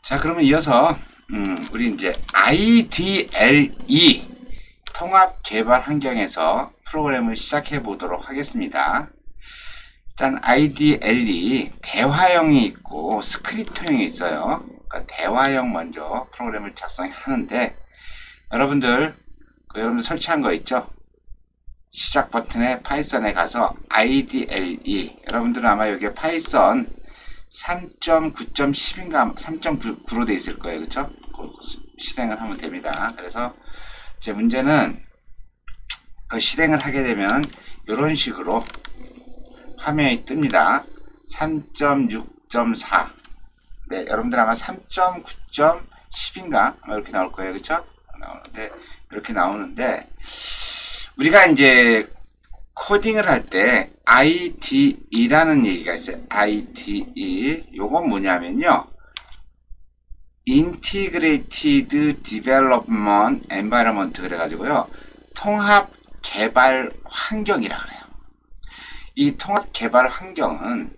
자, 그러면 이어서 우리 이제 IDLE 통합 개발 환경에서 프로그램을 시작해 보도록 하겠습니다. 일단 IDLE 대화형이 있고 스크립트형이 있어요. 그러니까 대화형 먼저 프로그램을 작성하는데 여러분들 설치한 거 있죠? 시작 버튼에 파이썬에 가서 IDLE 여러분들은 아마 여기에 파이썬 3.9.10인가 3.9로 되어 있을 거예요. 그쵸? 실행을 하면 됩니다. 그래서 제 문제는 그 실행을 하게 되면 이런 식으로 화면이 뜹니다. 3.6.4 네, 여러분들 아마 3.9.10인가 이렇게 나올 거예요. 그쵸? 나오는데 이렇게 나오는데 우리가 이제 코딩을 할 때 IDE라는 얘기가 있어요. IDE 요건 뭐냐면요, Integrated Development Environment 그래가지고요, 통합 개발 환경이라 그래요. 이 통합 개발 환경은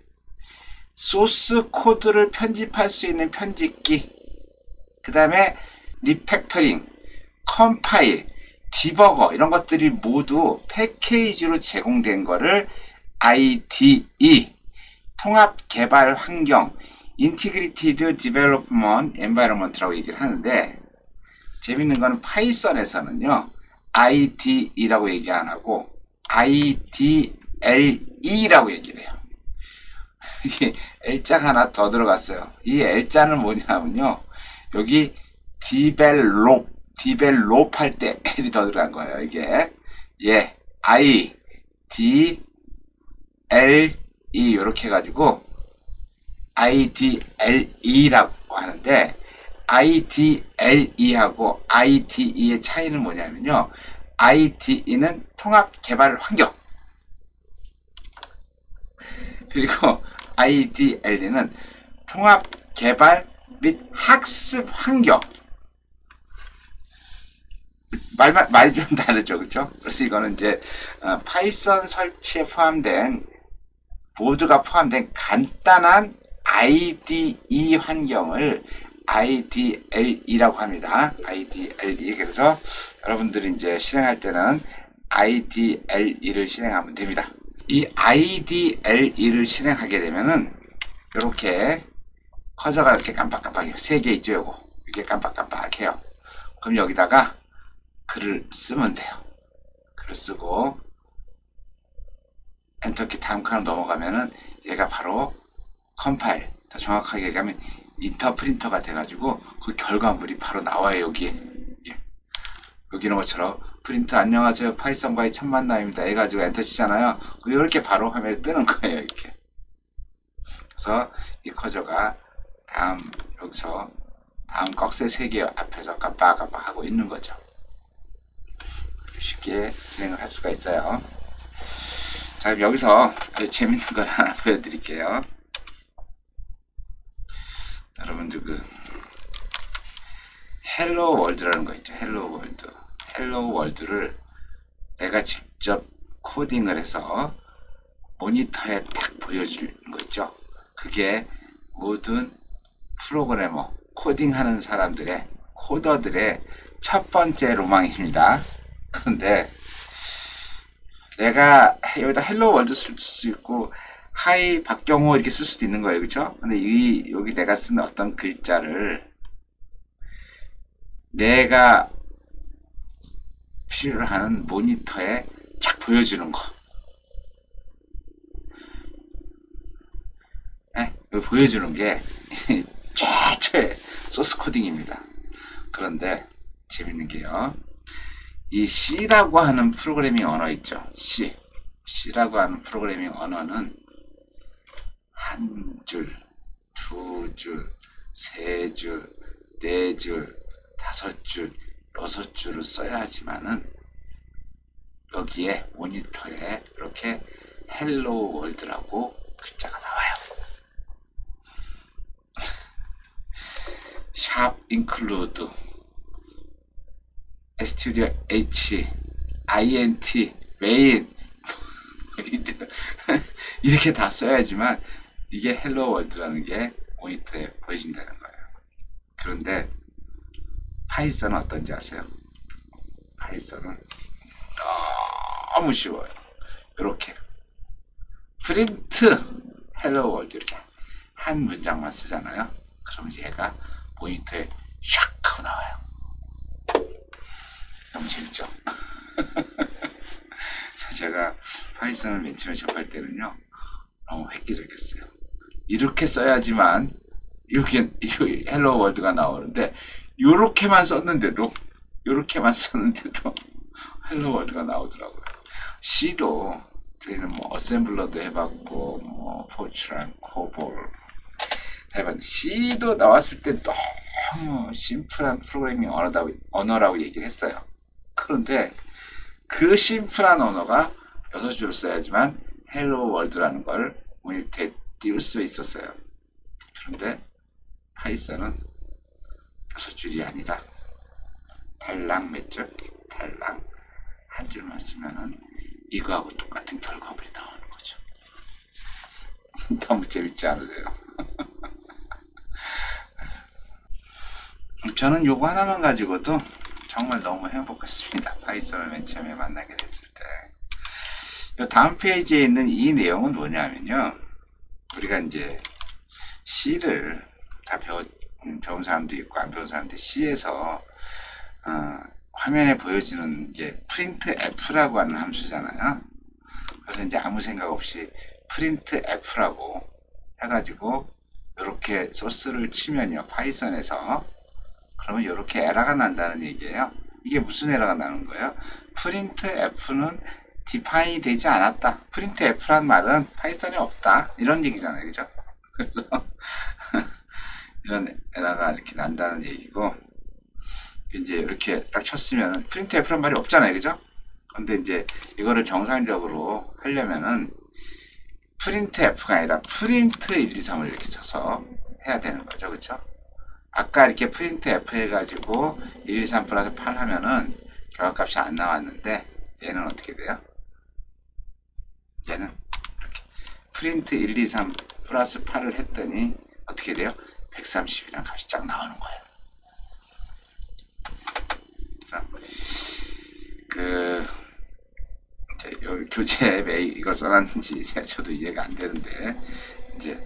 소스 코드를 편집할 수 있는 편집기, 그 다음에 리팩터링, 컴파일, 디버거 이런 것들이 모두 패키지로 제공된 거를 IDE 통합 개발 환경 Integrated Development Environment라고 얘기를 하는데, 재밌는 거는 파이썬에서는요 IDE라고 얘기 안 하고 IDLE라고 얘기를 해요. 이게 L자가 하나 더 들어갔어요. 이 L자는 뭐냐면요, 여기 디벨롭 할 때 L이 더 들어간 거예요. 이게 I, D, L, E 이렇게 해가지고 IDLE라고 하는데, IDLE하고 IDE의 차이는 뭐냐면요, IDE는 통합 개발 환경, 그리고 IDLE는 통합 개발 및 학습 환경. 말이 좀 다르죠, 그렇죠? 그래서 이거는 이제 파이썬 설치에 포함된 모두가 포함된 간단한 IDE 환경을 IDLE라고 합니다. IDLE. 그래서 여러분들이 이제 실행할 때는 IDLE를 실행하면 됩니다. 이 IDLE를 실행하게 되면은 이렇게 커서가 이렇게 깜빡깜빡해요. 3개 있죠, 요거. 이게 깜빡깜빡해요. 그럼 여기다가 글을 쓰면 돼요. 글을 쓰고 엔터키 다음 칸으로 넘어가면은 얘가 바로 컴파일, 더 정확하게 얘기하면 인터프린터가 돼가지고 그 결과물이 바로 나와요. 여기에. 여기 이런 것처럼 프린트 안녕하세요 파이썬과의 첫 만남입니다 해가지고 엔터 치잖아요. 이렇게 바로 화면에 뜨는 거예요. 이렇게. 그래서 이 커저가 여기서 다음 꺽쇠 3개 앞에서 깜빡깜빡 하고 있는 거죠. 쉽게 진행을 할 수가 있어요. 자, 그럼 여기서 재밌는 걸 하나 보여드릴게요. 여러분들 헬로 월드라는 거 있죠. 헬로 월드를 내가 직접 코딩을 해서 모니터에 딱 보여주는 거 있죠. 그게 모든 프로그래머, 코딩하는 사람들의, 코더들의 첫 번째 로망입니다. 그런데 내가 여기다 헬로 월드 쓸 수 있고 하이 박경호 이렇게 쓸 수도 있는 거예요. 그쵸? 근데 여기 내가 쓰는 어떤 글자를 내가 필요로 하는 모니터에 착 보여주는 거. 보여주는 게 최초의 소스 코딩입니다. 그런데 재밌는 게요, 이 C라고 하는 프로그래밍 언어 있죠. C라고 하는 프로그래밍 언어는 한 줄, 2줄, 3줄, 4줄, 5줄, 6줄을 써야 하지만은 여기에 모니터에 이렇게 헬로 월드라고 글자가 나와요. 샵 include studio h int main 이렇게 다 써야지만 이게 헬로 월드라는 게 모니터에 보여진다는 거예요. 그런데 파이썬은 어떤지 아세요? 파이썬은 너무 쉬워요. 이렇게 프린트 헬로 월드 이렇게 한 문장만 쓰잖아요. 그럼 얘가 모니터에 샥 하고 나와요. 너무 재밌죠? 제가 파이썬을 맨 처음에 접할 때는요, 너무 획기적이었어요. 이렇게 써야지만 여기 헬로 월드가 나오는데, 요렇게만 썼는데도 헬로 월드가 나오더라고요. C도 저희는 뭐 어셈블러도 해봤고 뭐 포트란, 코볼 해봤는데, C도 나왔을 때 너무 심플한 프로그래밍 언어라고 얘기를 했어요. 그런데 그 심플한 언어가 6줄 써야지만 헬로 월드라는 걸 모니터에 띄울 수 있었어요. 그런데 파이썬은 6줄이 아니라 달랑 몇 줄? 달랑 한 줄만 쓰면은 이거하고 똑같은 결과물이 나오는 거죠. 너무 재밌지 않으세요? 저는 요거 하나만 가지고도 정말 너무 행복했습니다. 파이썬을 맨 처음에 만나게 됐을 때. 요 다음 페이지에 있는 이 내용은 뭐냐면요, 우리가 이제 C를 다 배운 사람도 있고 안 배운 사람도 C에서 화면에 보여지는 게 printf라고 하는 함수잖아요. 그래서 이제 아무 생각 없이 printf라고 해가지고 이렇게 소스를 치면요, 파이썬에서, 그러면 이렇게 에러가 난다는 얘기예요. 이게 무슨 에러가 나는 거예요? printf는 디파인이 되지 않았다. printf란 말은 파이썬에 없다. 이런 얘기잖아요. 그죠? 그래서 이런 에러가 이렇게 난다는 얘기고, 이제 이렇게 딱 쳤으면 printf란 말이 없잖아요. 그죠? 근데 이제 이거를 정상적으로 하려면은 printf가 아니라 print 1, 2, 3을 이렇게 쳐서 해야 되는 거죠. 그쵸? 아까 이렇게 printf 해가지고 1, 2, 3 플러스 8 하면은 결과값이 안 나왔는데, 얘는 어떻게 돼요? 얘는 이렇게 print 1, 2, 3 플러스 8을 했더니 어떻게 돼요? 130이라는 값이 쫙 나오는 거예요. 그래서 이제 여기 교재에 왜 이걸 써놨는지 저도 이해가 안 되는데, 이제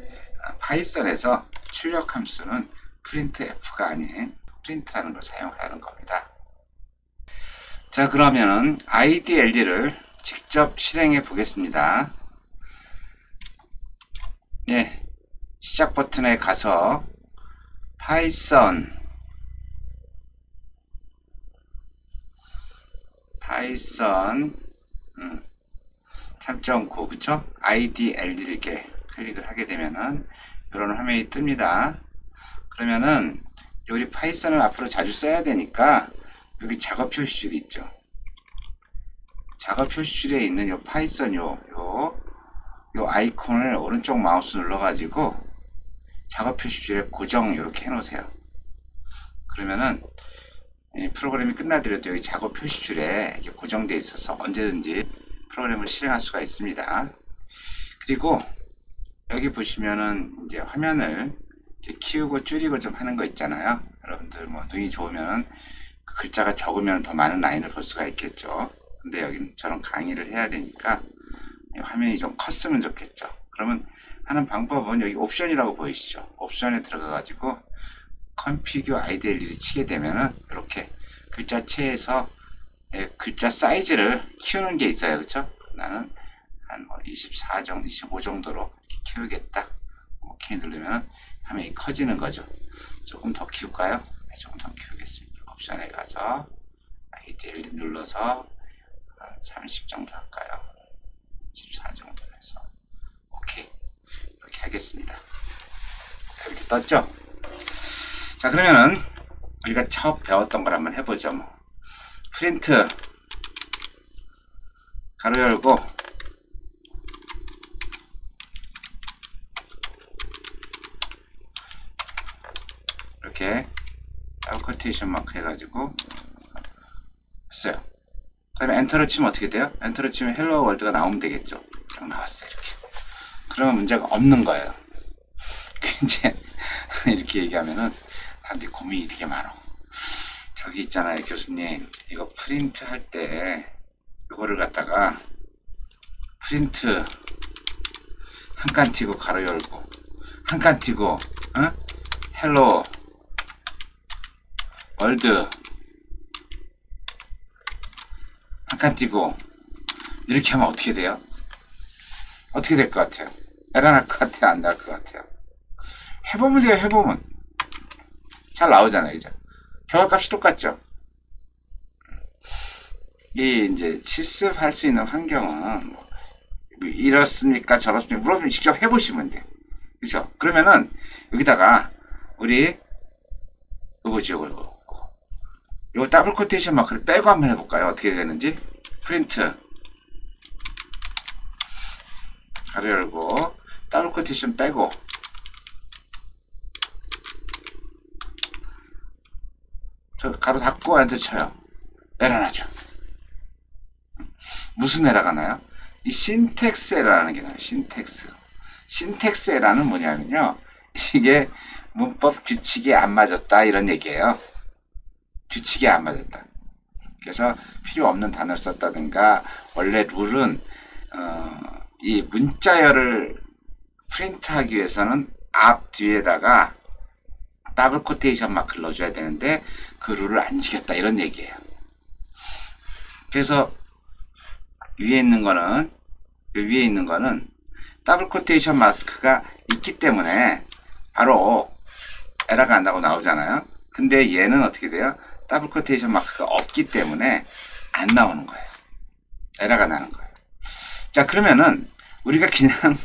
파이썬에서 출력 함수는 printf가 아닌 print라는 걸 사용하는 겁니다. 자, 그러면은 IDLE를 직접 실행해 보겠습니다. 네, 시작 버튼에 가서 파이썬 3.9, 그쵸? IDLE를 이렇게 클릭을 하게 되면은 이런 화면이 뜹니다. 그러면은 우리 파이썬을 앞으로 자주 써야 되니까 여기 작업 표시줄이 있죠. 작업 표시줄에 있는 요 파이썬 요 아이콘을 오른쪽 마우스 눌러가지고 작업 표시줄에 고정 이렇게 해놓으세요. 그러면은 이 프로그램이 끝나더라도 여기 작업 표시줄에 이렇게 고정되어 있어서 언제든지 프로그램을 실행할 수가 있습니다. 그리고 여기 보시면은 이제 화면을 이제 키우고 줄이고 좀 하는 거 있잖아요. 여러분들 뭐 눈이 좋으면 그 글자가 적으면 더 많은 라인을 볼 수가 있겠죠. 근데 여기는 저런 강의를 해야 되니까 화면이 좀 컸으면 좋겠죠. 그러면 하는 방법은 여기 옵션이라고 보이시죠? 옵션에 들어가 가지고 configure IDLE를 치게 되면은 이렇게 글자체에서 글자 사이즈를 키우는 게 있어요. 그쵸? 나는 한 24 정도, 25 정도로 이렇게 키우겠다. 오케이 누르면 화면이 커지는 거죠. 조금 더 키울까요? 네, 조금 더 키우겠습니다. 옵션에 가서 IDLE 눌러서 한 30 정도 할까요? 14 정도 해서 오케이, 이렇게 하겠습니다. 이렇게 떴죠? 자, 그러면은 우리가 처음 배웠던 걸 한번 해보죠. 뭐. 프린트 가로 열고 이렇게 쿼테이션 마크 해가지고 했어요. 그 다음에 엔터를 치면 어떻게 돼요? 엔터를 치면 헬로 월드가 나오면 되겠죠. 딱 나왔어요. 이렇게. 그러면 문제가 없는 거예요. 이제 이렇게 얘기하면은 사람들이 고민이 되게 많아. 저기 있잖아요, 교수님. 이거 프린트 할 때 이거를 갖다가 프린트 한 칸 띄고 가로 열고 한 칸 띄고 헬로 월드 한 칸 띄고 이렇게 하면 어떻게 돼요? 어떻게 될 것 같아요? 에러 날 것 같아요? 안 날 것 같아요? 해보면 돼요. 해보면 잘 나오잖아요. 그죠? 결과값이 똑같죠? 이 이제 실습할 수 있는 환경은 뭐 이렇습니까? 저렇습니까? 물어보면 직접 해보시면 돼요. 그죠? 그러면은 여기다가 우리 이거 더블 코테이션 마크를 빼고 한번 해볼까요? 어떻게 되는지. 프린트 가로 열고 더블 코테이션 빼고 저 가로 닫고 엔터 쳐요. 에러 나죠. 무슨 에러가 나요? 이 신텍스 에러라는 게 나요. 신텍스 에러는 뭐냐면요, 이게 문법 규칙이 안 맞았다 이런 얘기예요. 규칙이 안 맞았다. 그래서 필요 없는 단어를 썼다든가, 원래 룰은 이 문자열을 프린트하기 위해서는 앞 뒤에다가 더블 코테이션 마크를 넣어줘야 되는데 그 룰을 안 지켰다 이런 얘기예요. 그래서 위에 있는 거는 더블 코테이션 마크가 있기 때문에 바로 에러가 안 나고 나오잖아요. 근데 얘는 어떻게 돼요? 더블 코테이션 마크가 없기 때문에 안 나오는 거예요. 에러가 나는 거예요. 자, 그러면은 우리가 그냥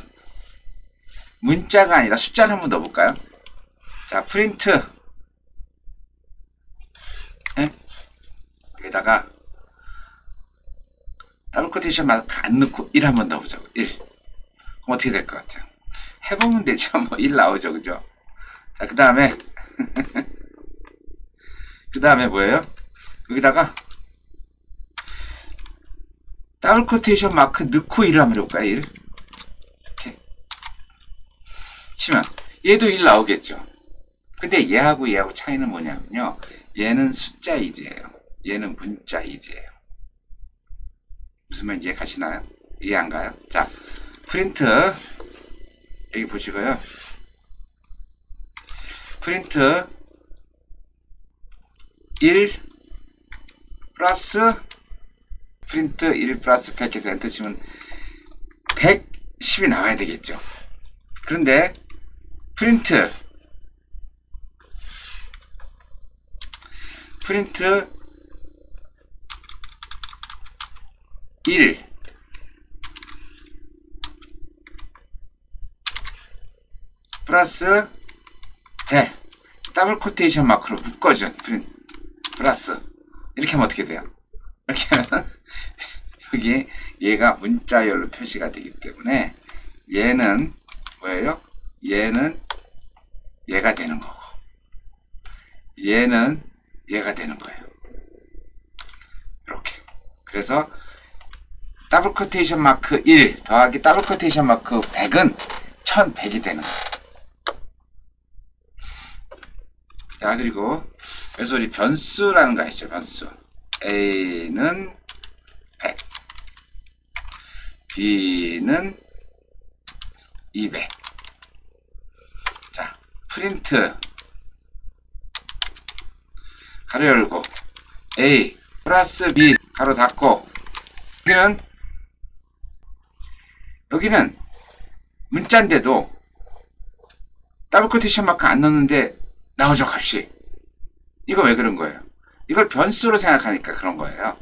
문자가 아니라 숫자를 한번 넣어볼까요? 자, 프린트 여기다가 더블 코테이션 마크 안 넣고 1 한번 넣어보자고. 1. 그럼 어떻게 될 것 같아요? 해보면 되죠. 뭐 1 나오죠. 그죠? 자, 그 다음에 뭐예요? 여기다가 더블 코테이션 마크 넣고 1을 한번 해볼까요? 1. 이렇게 치면 얘도 1 나오겠죠. 근데 얘하고 차이는 뭐냐면요, 얘는 숫자 이지예요. 얘는 문자 이지예요. 무슨 말 이해 가시나요? 이해 안 가요? 자, 프린트 여기 보시고요. 프린트 1 플러스 프린트 1 플러스 100 해서 엔터 치면 110이 나와야 되겠죠. 그런데 프린트 1 플러스 100 더블 코테이션 마크로 묶어준 프린트 플러스 이렇게 하면 어떻게 돼요? 이렇게 하면 여기 얘가 문자열로 표시가 되기 때문에 얘는 뭐예요? 얘는 얘가 되는 거고 얘는 얘가 되는 거예요. 이렇게. 그래서 더블 코테이션 마크 1 더하기 더블 코테이션 마크 100은 1100이 되는 거예요. 자, 그리고 그래서 우리 변수라는 거 아시죠? 변수. A는 100, B는 200. 자, 프린트 가로 열고 A 플러스 B 가로 닫고, 여기는 문자인데도 더블 코테이션 마크 안 넣는데 나오죠, 값이. 이거 왜 그런 거예요? 이걸 변수로 생각하니까 그런 거예요.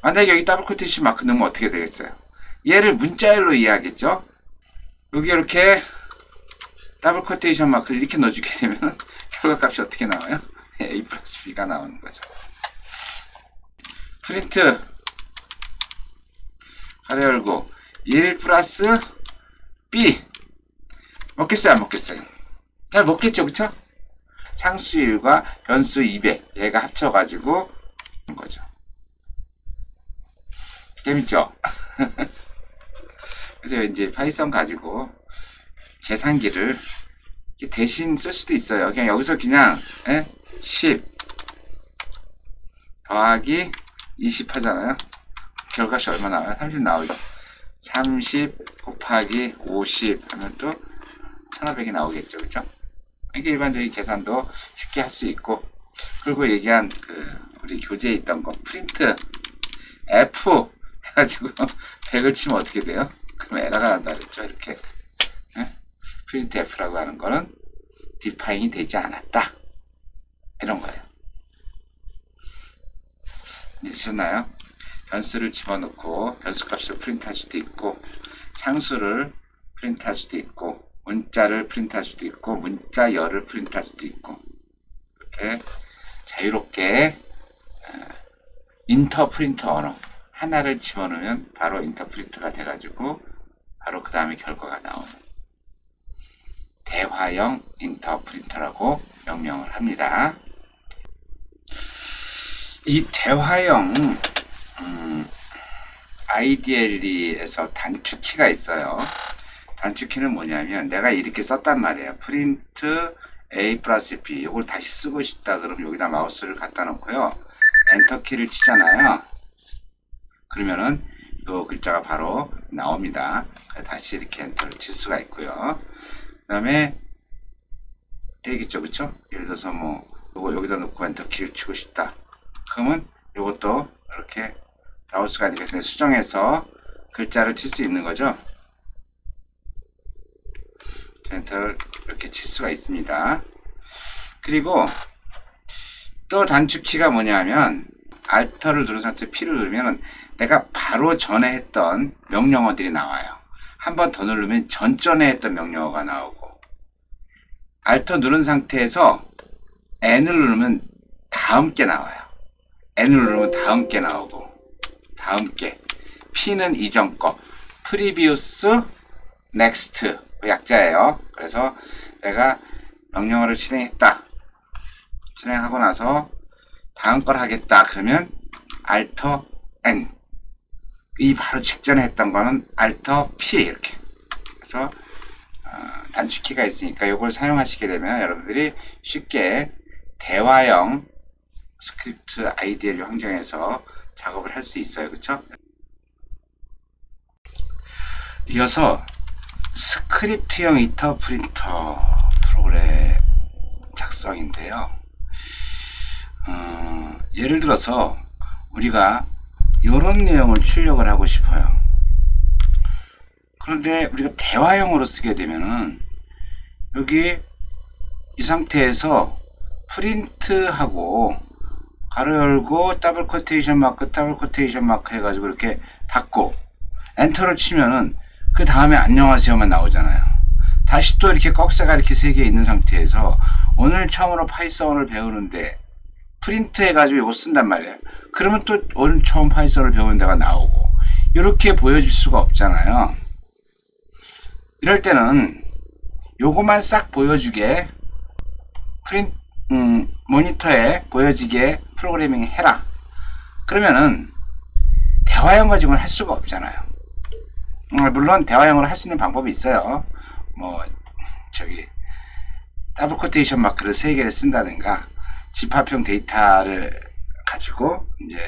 만약에 여기 더블 코테이션 마크 넣으면 어떻게 되겠어요? 얘를 문자열로 이해하겠죠? 여기 이렇게 더블 코테이션 마크를 이렇게 넣어주게 되면 결과값이 어떻게 나와요? A 플러스 B가 나오는 거죠. 프린트 가로 열고 1 플러스 B 먹겠어요, 안 먹겠어요? 잘 먹겠죠, 그쵸? 상수 1과 변수 200 얘가 합쳐가지고 하는 거죠. 재밌죠? 그래서 이제 파이썬 가지고 계산기를 대신 쓸 수도 있어요. 그냥 여기서 그냥 10 더하기 20 하잖아요. 결과값이 얼마 나와요? 30 나오죠. 30 곱하기 50 하면 또 1500이 나오겠죠. 그쵸? 이게 일반적인 계산도 쉽게 할 수 있고, 그리고 얘기한 우리 교재에 있던 거 프린트 F 해가지고 100을 치면 어떻게 돼요? 그럼 에러가 난다 그랬죠. 이렇게 프린트 F라고 하는 거는 디파인이 되지 않았다, 이런 거예요. 이해되셨나요? 변수를 집어넣고 변수값을 프린트할 수도 있고, 상수를 프린트할 수도 있고, 문자를 프린트할 수도 있고, 문자열을 프린트할 수도 있고, 이렇게 자유롭게 인터프린터 언어 하나를 집어넣으면 바로 인터프린터가 돼가지고 바로 그 다음에 결과가 나오는 대화형 인터프린터라고 명명을 합니다. 이 대화형 IDLE에서 단축키가 있어요. 단축키는 뭐냐면 내가 이렇게 썼단 말이에요. 프린트 A 플러스 B, 이걸 다시 쓰고 싶다 그러면 여기다 마우스를 갖다 놓고요, 엔터키를 치잖아요. 그러면은 또 글자가 바로 나옵니다. 다시 이렇게 엔터를 칠 수가 있고요. 그 다음에 되겠죠, 그쵸? 예를 들어서 뭐 요거 여기다 놓고 엔터키를 치고 싶다 그러면 요것도 이렇게 나올 수가 있는데 수정해서 글자를 칠 수 있는 거죠. 엔터를 이렇게 칠 수가 있습니다. 그리고 또 단축키가 뭐냐면 Alt를 누른 상태에서 P를 누르면 내가 바로 전에 했던 명령어들이 나와요. 한 번 더 누르면 전전에 했던 명령어가 나오고, Alt 누른 상태에서 N을 누르면 다음 게 나와요. N을 누르면 다음 게 나오고, 다음 게, P는 이전 거, Previous, Next 약자예요. 그래서 내가 명령어를 실행했다, 실행하고 나서 다음 걸 하겠다 그러면 Alt N, 이 바로 직전에 했던 거는 Alt P, 이렇게. 그래서 단축키가 있으니까 이걸 사용하시게 되면 여러분들이 쉽게 대화형 스크립트 IDL 환경에서 작업을 할 수 있어요. 그쵸? 이어서 스크립트형 인터프린터 프로그램 작성인데요. 예를 들어서 우리가 이런 내용을 출력을 하고 싶어요. 그런데 우리가 대화형으로 쓰게 되면은 여기 이 상태에서 프린트하고 가로 열고 더블 코테이션 마크 해가지고 이렇게 닫고 엔터를 치면은 그 다음에 안녕하세요만 나오잖아요. 다시 또 이렇게 꺽쇠가 이렇게 3개 있는 상태에서 오늘 처음으로 파이썬을 배우는데 프린트 해가지고 이거 쓴단 말이에요. 그러면 또 오늘 처음 파이썬을 배우는 데가 나오고, 이렇게 보여줄 수가 없잖아요. 이럴 때는 요거만 싹 보여주게 모니터에 보여지게 프로그래밍 해라. 그러면은 대화형 가지고는 할 수가 없잖아요. 물론 대화형으로 할 수 있는 방법이 있어요. 뭐 더블 코테이션 마크를 3개를 쓴다든가 집합형 데이터를 가지고 이제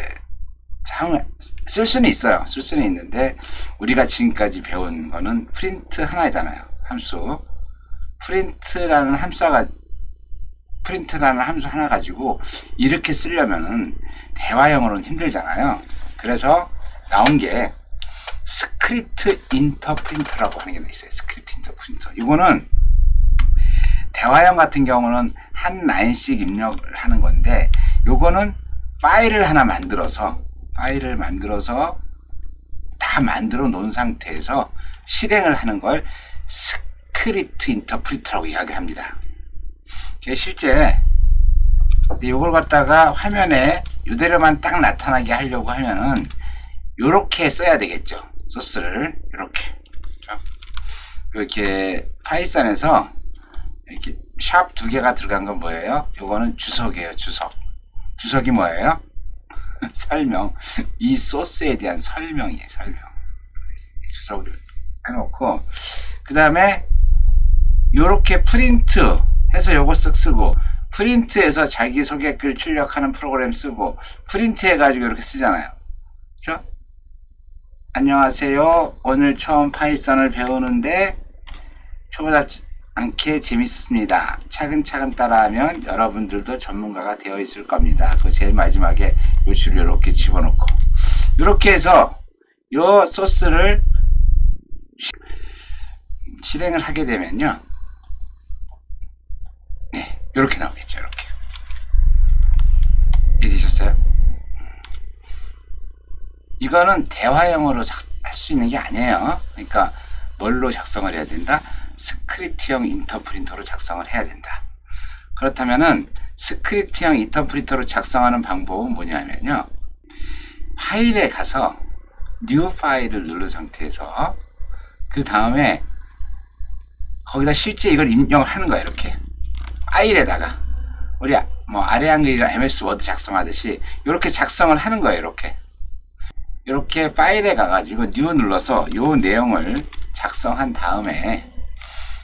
쓸 수는 있어요. 쓸 수는 있는데 우리가 지금까지 배운 거는 프린트 하나잖아요. 함수. 프린트라는 함수 하나 가지고 이렇게 쓰려면은 대화형으로는 힘들잖아요. 그래서 나온 게 스크립트 인터프린터라고 하는 게 있어요. 스크립트 인터프린터. 이거는 대화형 같은 경우는 한 라인씩 입력을 하는 건데, 요거는 파일을 하나 만들어서 다 만들어 놓은 상태에서 실행을 하는 걸 스크립트 인터프리터라고 이야기를 합니다. 실제 이걸 갖다가 화면에 이대로만 딱 나타나게 하려고 하면은 요렇게 써야 되겠죠. 소스를 이렇게 파이썬에서 이렇게 샵 2개가 들어간 건 뭐예요? 요거는 주석이에요. 주석이 뭐예요? 설명. 이 소스에 대한 설명이에요. 설명. 주석을 해놓고 그 다음에 요렇게 프린트 해서 요거 쓱 쓰고, 프린트해서 자기소개글 출력하는 프로그램 쓰고, 프린트 해가지고 이렇게 쓰잖아요. 그죠? 안녕하세요. 오늘 처음 파이썬을 배우는데 초보답지 않게 재밌습니다. 차근차근 따라하면 여러분들도 전문가가 되어 있을 겁니다. 그 제일 마지막에 요 줄을 이렇게 집어넣고, 이렇게 해서 요 소스를 실행을 하게 되면요, 네, 이렇게 나오겠죠. 이렇게 이해되셨어요? 이거는 대화형으로 할 수 있는 게 아니에요. 그러니까 뭘로 작성을 해야 된다? 스크립트형 인터프린터로 작성을 해야 된다. 그렇다면은 스크립트형 인터프린터로 작성하는 방법은 뭐냐면요, 파일에 가서 뉴 파일을 누른 상태에서 그 다음에 거기다 실제 이걸 입력을 하는 거야. 이렇게 파일에다가 우리 뭐 아래 한글이랑 MS 워드 작성하듯이 이렇게 작성을 하는 거예요. 이렇게 파일에 가가지고 뉴 눌러서 요 내용을 작성한 다음에,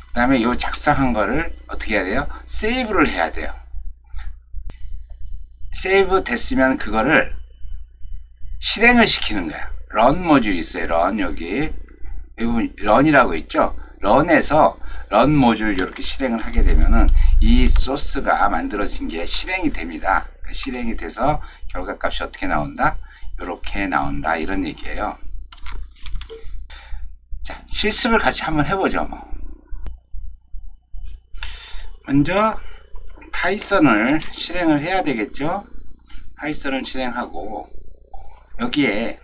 그 다음에 요 작성한 거를 어떻게 해야 돼요? 세이브를 해야 돼요. 세이브 됐으면 그거를 실행을 시키는 거야. 런 모듈이 있어요. 런, 여기 부분 런이라고 있죠. 런에서 런 모듈 이렇게 실행을 하게 되면은 이 소스가 만들어진 게 실행이 됩니다. 실행이 돼서 결과값이 어떻게 나온다? 이렇게 나온다, 이런 얘기예요. 자, 실습을 같이 한번 해보죠. 뭐. 먼저 파이썬을 실행을 해야 되겠죠. 파이썬을 실행하고 여기에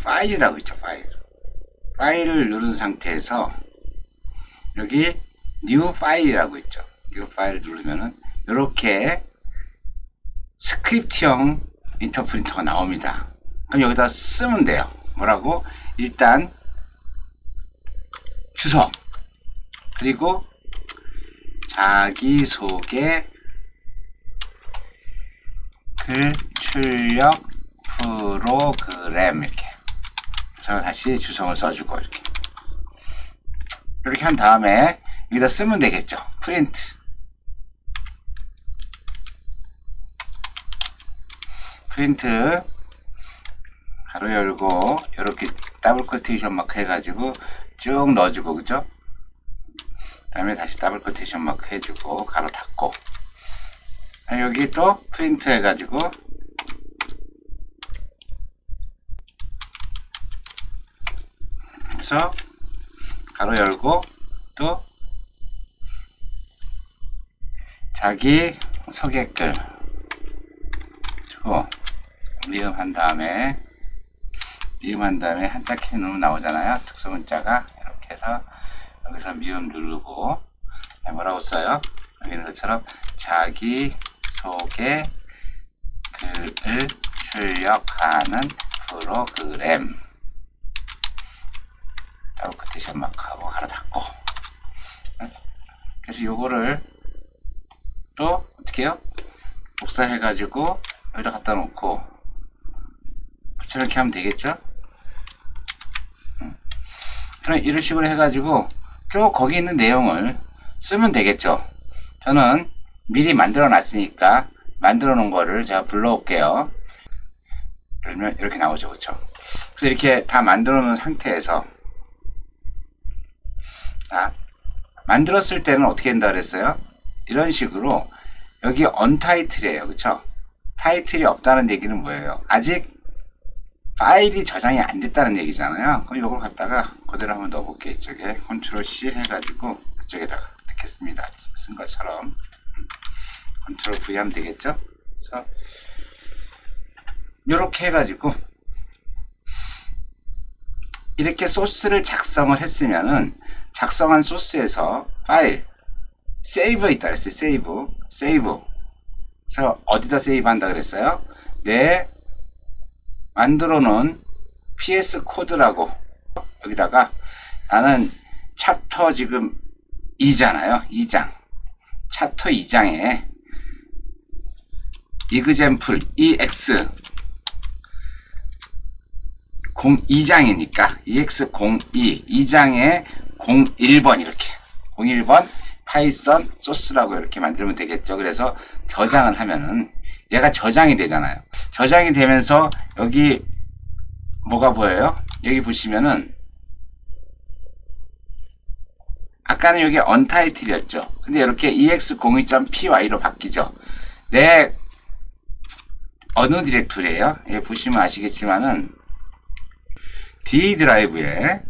파일이라고 있죠. 파일을 누른 상태에서 여기 뉴 파일이라고 있죠. 뉴 파일을 누르면은 이렇게 스크립트형 인터프린터가 나옵니다. 그럼 여기다 쓰면 돼요. 뭐라고? 일단 주소, 그리고 자기소개 글 출력 프로그램, 이렇게 그래서 다시 주소를 써주고 이렇게 한 다음에 여기다 쓰면 되겠죠. 프린트 가로 열고 이렇게 더블 코테이션 마크 해가지고 쭉 넣어주고, 그죠? 그 다음에 다시 더블 코테이션 마크 해주고 가로 닫고, 여기 또 프린트 해가지고 그래서 가로 열고 또 자기 소개글 주고 미음한 다음에 한자 키 누르면 나오잖아요. 특수 문자가 이렇게 해서 여기서 미음 누르고 뭐라고 써요? 여기 있는 것처럼 자기 소개 글을 출력하는 프로그램, 더블 코테이션 마크하고 가로 닫고. 그래서 요거를 또 어떻게 해요? 복사해 가지고 여기다 갖다 놓고 붙여넣기 하면 되겠죠? 그럼 이런 식으로 해 가지고 쭉 거기 있는 내용을 쓰면 되겠죠. 저는 미리 만들어 놨으니까 만들어 놓은 거를 제가 불러 올게요. 그러면 이렇게 나오죠. 그렇죠? 그래서 이렇게 다 만들어 놓은 상태에서 만들었을 때는 어떻게 된다 그랬어요? 이런 식으로 여기 언타이틀이에요. 그쵸? 타이틀이 없다는 얘기는 뭐예요? 아직 파일이 저장이 안 됐다는 얘기잖아요. 그럼 이걸 갖다가 그대로 한번 넣어볼게요. 이쪽에 컨트롤 C 해가지고 그쪽에다가 넣겠습니다. 쓴 것처럼 컨트롤 V 하면 되겠죠? 그래서 이렇게 해가지고 이렇게 소스를 작성을 했으면은 작성한 소스에서 파일 세이브 있다 그랬어요. 세이브. 그래서 어디다 세이브 한다 그랬어요? 내 만들어 놓은 PS 코드라고 여기다가 나는 챕터 지금 2잖아요. 2장. 챕터 2장에 example EX 02장이니까 EX02 2장에 01번 이렇게 01번 파이썬 소스라고 이렇게 만들면 되겠죠. 그래서 저장을 하면은 얘가 저장이 되잖아요. 저장이 되면서 여기 뭐가 보여요? 여기 보시면은 아까는 여기 언타이틀이었죠. 근데 이렇게 ex02.py로 바뀌죠. 내 어느 디렉토리예요? 예, 보시면 아시겠지만은 D 드라이브에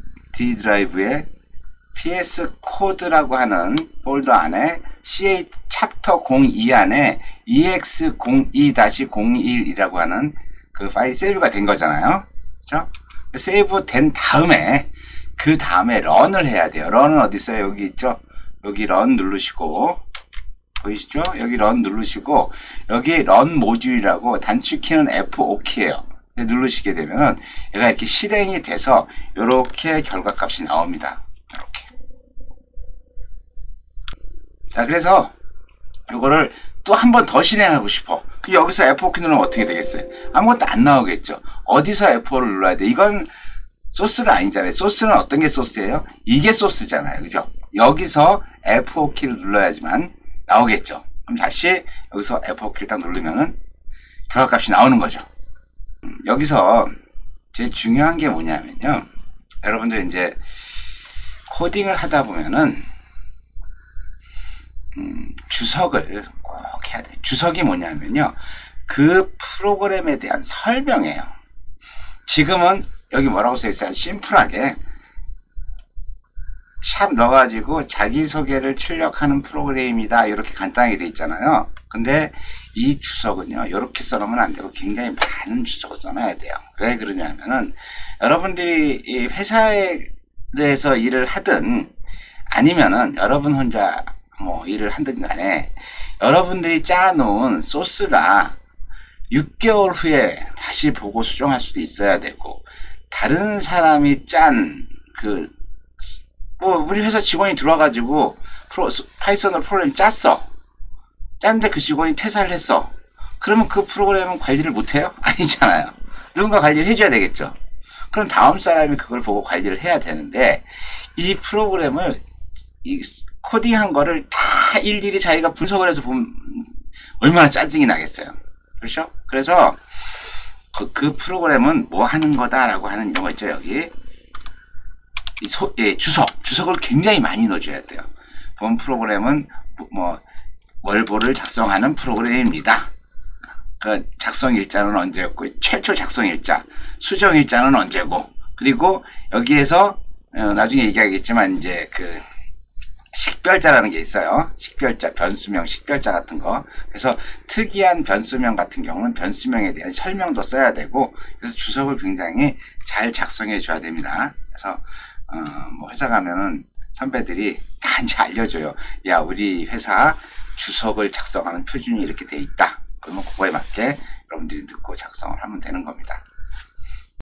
PS 코드라고 하는 폴더 안에 CH 챕터 02 안에 ex02-01이라고 하는 그 파일이 세이브가 된 거잖아요. 그렇죠? 세이브 된 다음에 그 다음에 런을 해야 돼요. 런은 어디 있어요? 여기 있죠? 여기 런 누르시고 보이시죠? 여기 런 누르시고 여기 런 모듈이라고 단축키는 F5키예요. 누르시게 되면은 얘가 이렇게 실행이 돼서 이렇게 결과값이 나옵니다. 이렇게. 자, 그래서 이거를 또 한 번 더 실행하고 싶어. 그럼 여기서 F5키 누르면 어떻게 되겠어요? 아무것도 안 나오겠죠. 어디서 F5를 눌러야 돼? 이건 소스가 아니잖아요. 소스는 어떤 게 소스예요? 이게 소스잖아요. 그죠? 여기서 F5키를 눌러야지만 나오겠죠. 그럼 다시 여기서 F5키를 딱 누르면은 결과값이 나오는 거죠. 여기서 제일 중요한 게 뭐냐면요. 여러분들 이제 코딩을 하다 보면은 주석을 꼭 해야 돼요. 주석이 뭐냐면요. 그 프로그램에 대한 설명이에요. 지금은 여기 뭐라고 써있어요? 심플하게 샵 넣어가지고 자기소개를 출력하는 프로그램이다 이렇게 간단하게 돼 있잖아요. 근데 이 주석은요 이렇게 써놓으면 안 되고 굉장히 많은 주석을 써놔야 돼요. 왜 그러냐면은 여러분들이 이 회사에서 일을 하든 아니면은 여러분 혼자 뭐 일을 하든 간에 여러분들이 짜놓은 소스가 6개월 후에 다시 보고 수정할 수도 있어야 되고 다른 사람이 짠 뭐 우리 회사 직원이 들어와가지고 파이썬으로 프로그램 짰는데 그 직원이 퇴사를 했어. 그러면 그 프로그램은 관리를 못해요? 아니잖아요. 누군가 관리를 해줘야 되겠죠. 그럼 다음 사람이 그걸 보고 관리를 해야 되는데 이 프로그램을 코딩한 거를 다 일일이 자기가 분석을 해서 보면 얼마나 짜증이 나겠어요. 그렇죠? 그래서 그 프로그램은 뭐 하는 거다라고 하는 이런 거 있죠. 여기 주석을 굉장히 많이 넣어줘야 돼요. 본 프로그램은 뭐 월보를 작성하는 프로그램입니다. 그 작성 일자는 언제였고 최초 작성 일자, 수정 일자는 언제고 그리고 여기에서 나중에 얘기하겠지만 이제 그 식별자라는 게 있어요. 식별자, 변수명, 식별자 같은 거. 그래서 특이한 변수명 같은 경우는 변수명에 대한 설명도 써야 되고 그래서 주석을 굉장히 잘 작성해 줘야 됩니다. 그래서 뭐 회사 가면은 선배들이 다 이제 알려줘요. 야, 우리 회사 주석을 작성하는 표준이 이렇게 돼 있다. 그러면 그거에 맞게 여러분들이 듣고 작성을 하면 되는 겁니다.